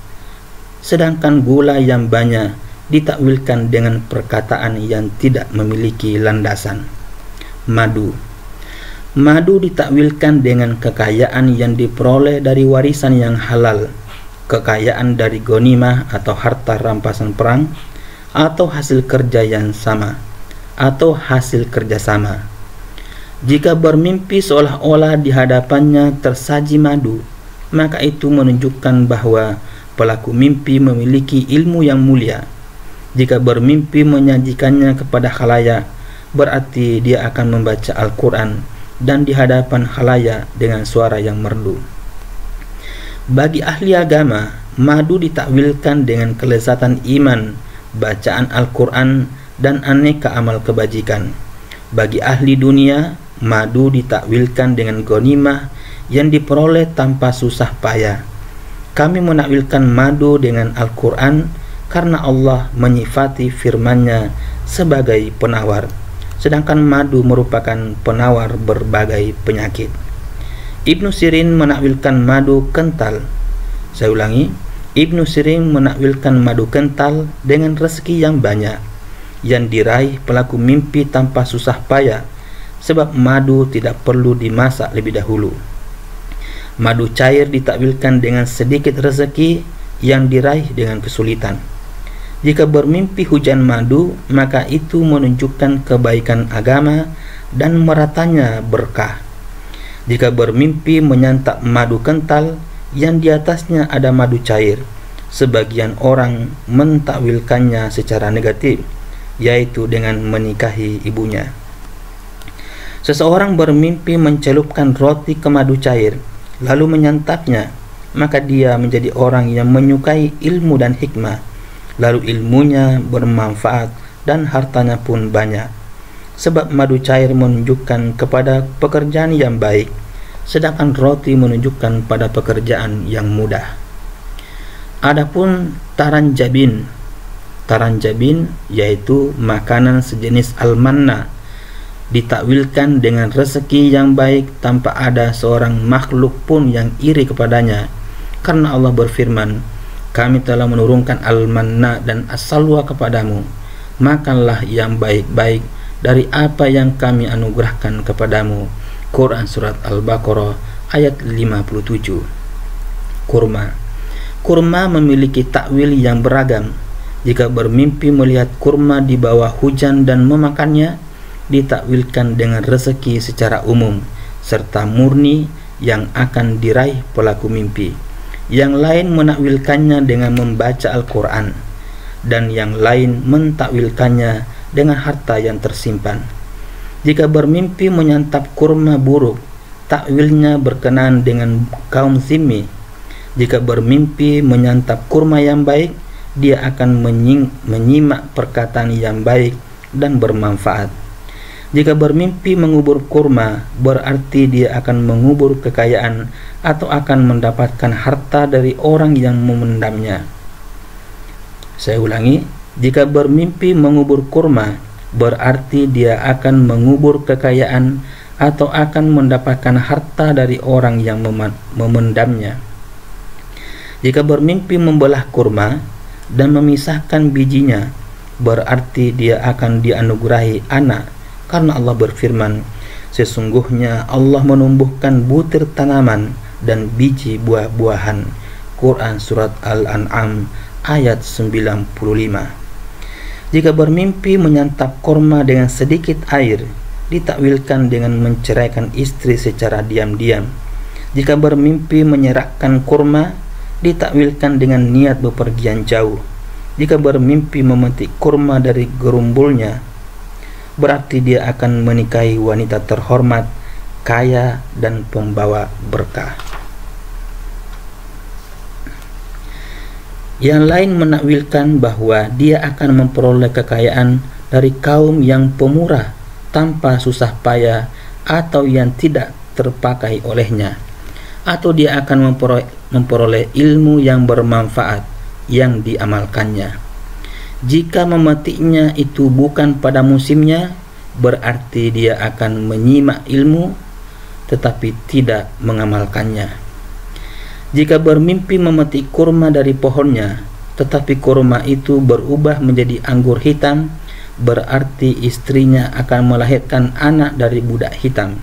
Sedangkan gula yang banyak ditakwilkan dengan perkataan yang tidak memiliki landasan. Madu ditakwilkan dengan kekayaan yang diperoleh dari warisan yang halal, kekayaan dari ghanimah atau harta rampasan perang, atau hasil kerja yang sama, atau hasil kerjasama. Jika bermimpi seolah-olah di hadapannya tersaji madu, maka itu menunjukkan bahwa pelaku mimpi memiliki ilmu yang mulia. Jika bermimpi menyajikannya kepada khalayak, berarti dia akan membaca Al-Quran dan di hadapan khalayak dengan suara yang merdu. Bagi ahli agama, madu ditakwilkan dengan kelezatan iman, bacaan Al-Quran, dan aneka amal kebajikan. Bagi ahli dunia, madu ditakwilkan dengan ghanimah yang diperoleh tanpa susah payah. Kami menakwilkan madu dengan Al-Quran karena Allah menyifati firman-Nya sebagai penawar, sedangkan madu merupakan penawar berbagai penyakit. Ibnu Sirin menakwilkan madu kental. Saya ulangi, Ibnu Sirin menakwilkan madu kental dengan rezeki yang banyak yang diraih pelaku mimpi tanpa susah payah, sebab madu tidak perlu dimasak lebih dahulu. Madu cair ditakwilkan dengan sedikit rezeki yang diraih dengan kesulitan. Jika bermimpi hujan madu, maka itu menunjukkan kebaikan agama dan meratanya berkah. Jika bermimpi menyantap madu kental yang di atasnya ada madu cair, sebagian orang mentakwilkannya secara negatif, yaitu dengan menikahi ibunya. Seseorang bermimpi mencelupkan roti ke madu cair, lalu menyantapnya, maka dia menjadi orang yang menyukai ilmu dan hikmah, lalu ilmunya bermanfaat dan hartanya pun banyak. Sebab madu cair menunjukkan kepada pekerjaan yang baik, sedangkan roti menunjukkan pada pekerjaan yang mudah. Adapun taranjabin yaitu makanan sejenis al-manna, ditakwilkan dengan rezeki yang baik tanpa ada seorang makhluk pun yang iri kepadanya, karena Allah berfirman, kami telah menurunkan al-manna dan as-salwa kepadamu, makanlah yang baik-baik dari apa yang kami anugerahkan kepadamu. Quran Surat Al-Baqarah ayat 57. Kurma memiliki takwil yang beragam. Jika bermimpi melihat kurma di bawah hujan dan memakannya, ditakwilkan dengan rezeki secara umum serta murni yang akan diraih pelaku mimpi. Yang lain menakwilkannya dengan membaca Al-Quran, dan yang lain mentakwilkannya dengan harta yang tersimpan. Jika bermimpi menyantap kurma buruk, takwilnya berkenaan dengan kaum zimmi. Jika bermimpi menyantap kurma yang baik, dia akan menyimak perkataan yang baik dan bermanfaat. Jika bermimpi mengubur kurma, berarti dia akan mengubur kekayaan atau akan mendapatkan harta dari orang yang memendamnya. Saya ulangi, jika bermimpi mengubur kurma, berarti dia akan mengubur kekayaan atau akan mendapatkan harta dari orang yang memendamnya. Jika bermimpi membelah kurma dan memisahkan bijinya, berarti dia akan dianugerahi anak, karena Allah berfirman, sesungguhnya Allah menumbuhkan butir tanaman dan biji buah-buahan. Quran Surat Al-An'am ayat 95. Jika bermimpi menyantap kurma dengan sedikit air, ditakwilkan dengan menceraikan istri secara diam-diam. Jika bermimpi menyerahkan kurma, ditakwilkan dengan niat bepergian jauh. Jika bermimpi memetik kurma dari gerumbulnya, berarti dia akan menikahi wanita terhormat, kaya, dan pembawa berkah. Yang lain menakwilkan bahwa dia akan memperoleh kekayaan dari kaum yang pemurah tanpa susah payah atau yang tidak terpakai olehnya, atau dia akan memperoleh ilmu yang bermanfaat yang diamalkannya. Jika memetiknya itu bukan pada musimnya, berarti dia akan menyimak ilmu tetapi tidak mengamalkannya. Jika bermimpi memetik kurma dari pohonnya, tetapi kurma itu berubah menjadi anggur hitam, berarti istrinya akan melahirkan anak dari budak hitam.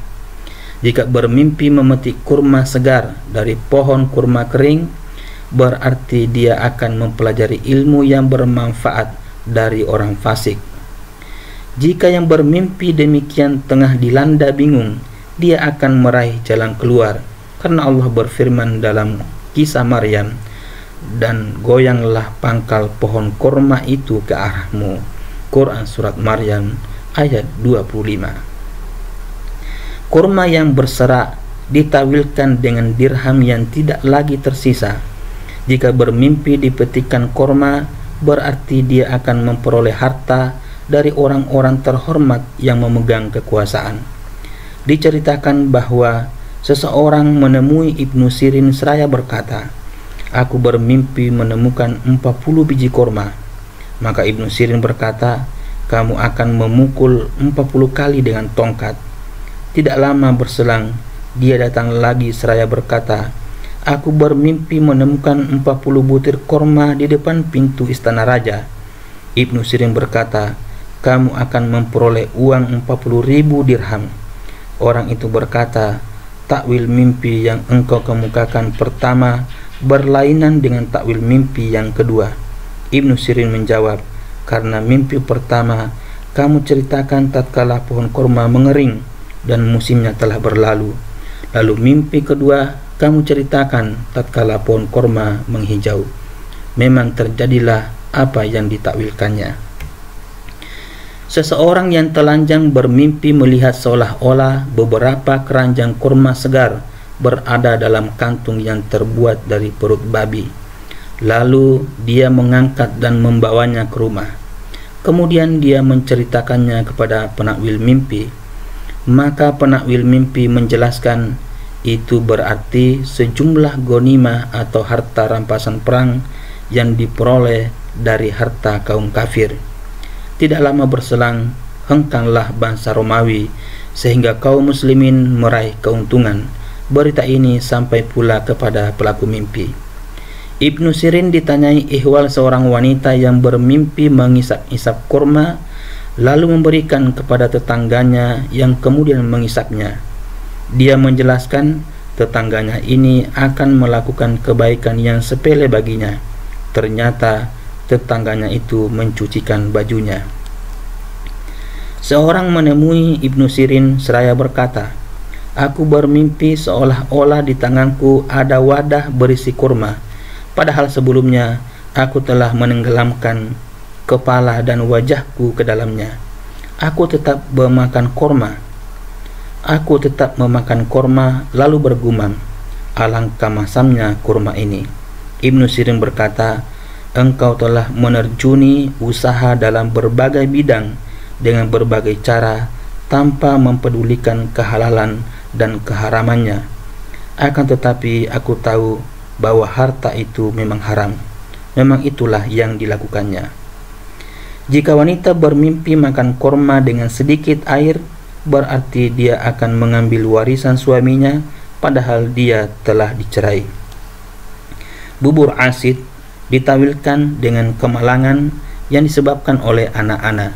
Jika bermimpi memetik kurma segar dari pohon kurma kering, berarti dia akan mempelajari ilmu yang bermanfaat dari orang fasik. Jika yang bermimpi demikian tengah dilanda bingung, dia akan meraih jalan keluar, karena Allah berfirman dalam kisah Maryam, dan goyanglah pangkal pohon kurma itu ke arahmu. Quran Surat Maryam ayat 25. Kurma yang berserak ditawilkan dengan dirham yang tidak lagi tersisa. Jika bermimpi dipetikkan kurma, berarti dia akan memperoleh harta dari orang-orang terhormat yang memegang kekuasaan. Diceritakan bahwa seseorang menemui Ibnu Sirin seraya berkata, aku bermimpi menemukan 40 biji kurma. Maka Ibnu Sirin berkata, kamu akan memukul 40 kali dengan tongkat. Tidak lama berselang, dia datang lagi seraya berkata, aku bermimpi menemukan 40 butir kurma di depan pintu istana raja. Ibnu Sirin berkata, kamu akan memperoleh uang 40.000 dirham. Orang itu berkata, takwil mimpi yang engkau kemukakan pertama berlainan dengan takwil mimpi yang kedua. Ibnu Sirin menjawab, karena mimpi pertama kamu ceritakan tatkala pohon kurma mengering dan musimnya telah berlalu. Lalu mimpi kedua kamu ceritakan tatkala pohon kurma menghijau. Memang terjadilah apa yang ditakwilkannya. Seseorang yang telanjang bermimpi melihat seolah-olah beberapa keranjang kurma segar berada dalam kantung yang terbuat dari perut babi. Lalu dia mengangkat dan membawanya ke rumah. Kemudian dia menceritakannya kepada penakwil mimpi. Maka penakwil mimpi menjelaskan, itu berarti sejumlah ghanimah atau harta rampasan perang yang diperoleh dari harta kaum kafir. Tidak lama berselang, hengkanglah bangsa Romawi sehingga kaum muslimin meraih keuntungan. Berita ini sampai pula kepada pelaku mimpi. Ibnu Sirin ditanyai ihwal seorang wanita yang bermimpi mengisap-isap kurma, lalu memberikan kepada tetangganya yang kemudian mengisapnya. Dia menjelaskan tetangganya ini akan melakukan kebaikan yang sepele baginya. Ternyata tetangganya itu mencucikan bajunya. Seorang menemui Ibnu Sirin seraya berkata, "Aku bermimpi seolah-olah di tanganku ada wadah berisi kurma, padahal sebelumnya aku telah menenggelamkan kepala dan wajahku ke dalamnya. Aku tetap memakan korma lalu bergumam, alangkah masamnya kurma ini." Ibnu Sirin berkata, "Engkau telah menerjuni usaha dalam berbagai bidang dengan berbagai cara tanpa mempedulikan kehalalan dan keharamannya. Akan tetapi aku tahu bahwa harta itu memang haram. Memang itulah yang dilakukannya." Jika wanita bermimpi makan korma dengan sedikit air, berarti dia akan mengambil warisan suaminya padahal dia telah dicerai. Bubur asid ditawilkan dengan kemalangan yang disebabkan oleh anak-anak.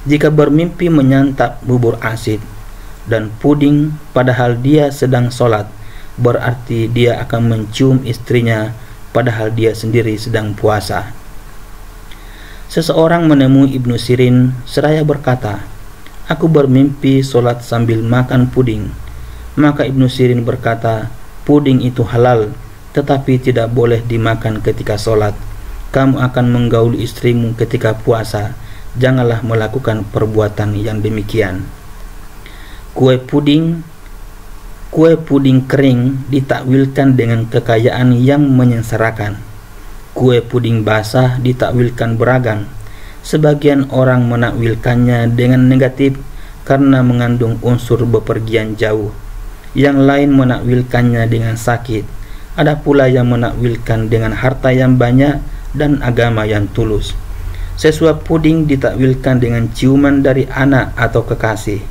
Jika bermimpi menyantap bubur asid dan puding padahal dia sedang sholat, berarti dia akan mencium istrinya padahal dia sendiri sedang puasa. Seseorang menemui Ibnu Sirin seraya berkata, "Aku bermimpi sholat sambil makan puding." Maka Ibnu Sirin berkata, "Puding itu halal, tetapi tidak boleh dimakan ketika sholat. Kamu akan menggauli istrimu ketika puasa. Janganlah melakukan perbuatan yang demikian." Kue puding kering ditakwilkan dengan kekayaan yang menyengsarakan. Kue puding basah ditakwilkan beragam. Sebagian orang menakwilkannya dengan negatif karena mengandung unsur bepergian jauh. Yang lain menakwilkannya dengan sakit. Ada pula yang menakwilkan dengan harta yang banyak dan agama yang tulus. Sesuap puding ditakwilkan dengan ciuman dari anak atau kekasih.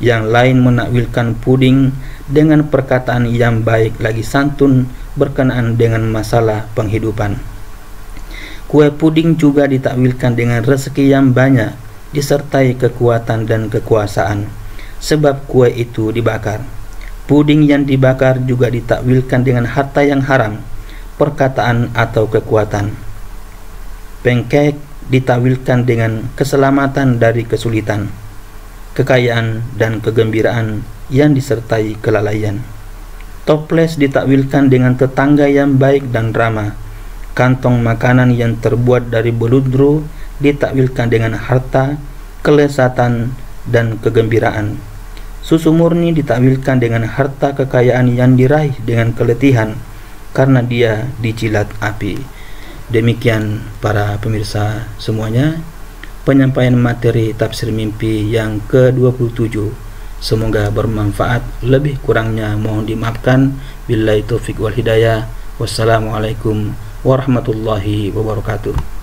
Yang lain menakwilkan puding dengan perkataan yang baik lagi santun berkenaan dengan masalah penghidupan. Kue puding juga ditakwilkan dengan rezeki yang banyak disertai kekuatan dan kekuasaan, sebab kue itu dibakar. Puding yang dibakar juga ditakwilkan dengan harta yang haram, perkataan atau kekuatan. Pancake ditakwilkan dengan keselamatan dari kesulitan, kekayaan dan kegembiraan yang disertai kelalaian. Toples ditakwilkan dengan tetangga yang baik dan ramah. Kantong makanan yang terbuat dari beludru ditakwilkan dengan harta, kelezatan dan kegembiraan. Susu murni ditakwilkan dengan harta kekayaan yang diraih dengan keletihan karena dia dijilat api. Demikian para pemirsa semuanya, penyampaian materi tafsir mimpi yang ke-27. Semoga bermanfaat. Lebih kurangnya mohon dimaafkan. Billahi taufiq wal hidayah. Wassalamualaikum warahmatullahi wabarakatuh.